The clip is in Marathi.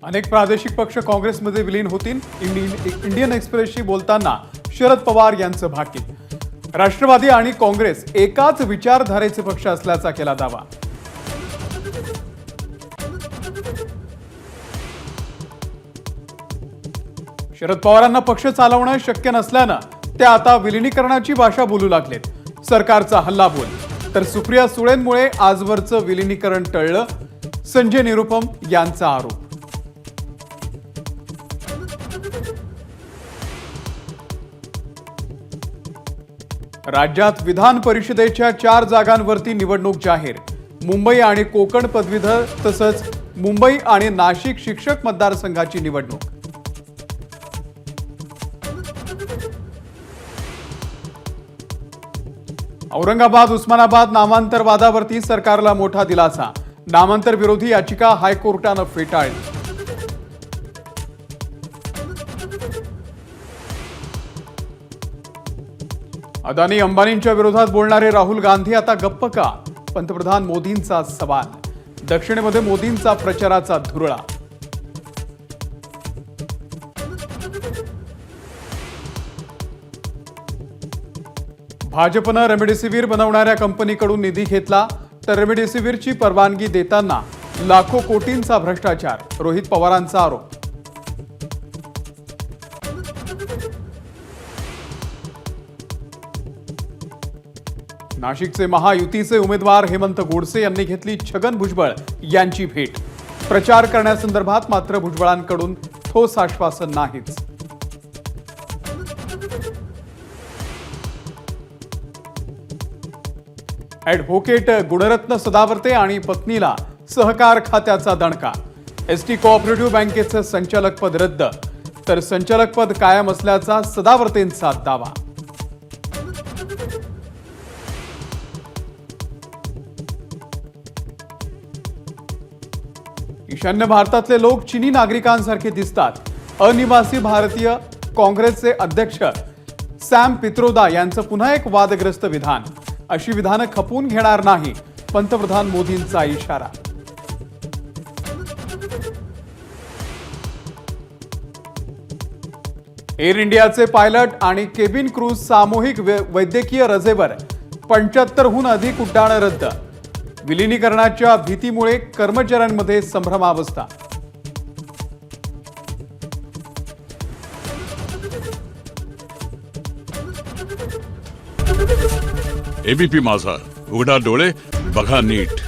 अनेक प्रादेशिक पक्ष काँग्रेसमध्ये विलीन होतील. इंडियन एक्सप्रेसशी बोलताना शरद पवार यांचं भाकीत. राष्ट्रवादी आणि काँग्रेस एकाच विचारधारेचे पक्ष असल्याचा केला दावा. शरद पवारांना पक्ष चालवणं शक्य नसल्यानं ते आता विलिनीकरणाची भाषा बोलू लागलेत. सरकारचा हल्लाबोल तर सुप्रिया सुळेंमुळे आजवरचं विलिनीकरण टळलं. संजय निरुपम यांचा आरोप. राज्यात विधान परिषदेच्या 4 जागांवरती निवडणूक जाहीर. मुंबई आणि कोकण पदवीधर तसंच मुंबई आणि नाशिक शिक्षक मतदारसंघाची निवडणूक. औरंगाबाद उस्मानाबाद नामांतर वादावरती सरकारला मोठा दिलासा. नामांतर विरोधी याचिका हायकोर्टानं फेटाळली. अदानी अंबानींच्या विरोधात बोलणारे राहुल गांधी आता गप्प का? पंतप्रधान मोदींचा सवाल. दक्षिणेमध्ये मोदींचा प्रचाराचा धुरळा. भाजपनं रेमडेसिवीर बनवणाऱ्या कंपनीकडून निधी घेतला तर रेमडेसिवीरची परवानगी देताना लाखो कोटींचा भ्रष्टाचार. रोहित पवारांचा आरोप. नाशिकचे महायुतीचे उमेदवार हेमंत गोडसे यांनी घेतली छगन भुजबळ यांची भेट. प्रचार करण्यासंदर्भात मात्र भुजबळांकडून ठोस आश्वासन नाहीच. ॲडव्होकेट गुणरत्न सदावर्ते आणि पत्नीला सहकार खात्याचा दणका. एसटी कोऑपरेटिव्ह बँकेचं संचालकपद रद्द तर संचालकपद कायम असल्याचा सदावर्तेंचा दावा. ईशान्य भारतातले लोक चिनी नागरिकांसारखे दिसतात. अनिवासी भारतीय काँग्रेसचे अध्यक्ष सॅम पित्रोदा यांचं पुन्हा एक वादग्रस्त विधान. अशी विधानं खपवून घेणार नाही, पंतप्रधान मोदींचा इशारा. एअर इंडियाचे पायलट आणि केबिन क्रूज सामूहिक वैद्यकीय रजेवर 75हून अधिक उड्डाणं रद्द. विलिनीकरणाच्या भीतीमुळे कर्मचाऱ्यांमध्ये संभ्रमावस्था. एबीपी माझा, उघडा डोळे बघा नीट.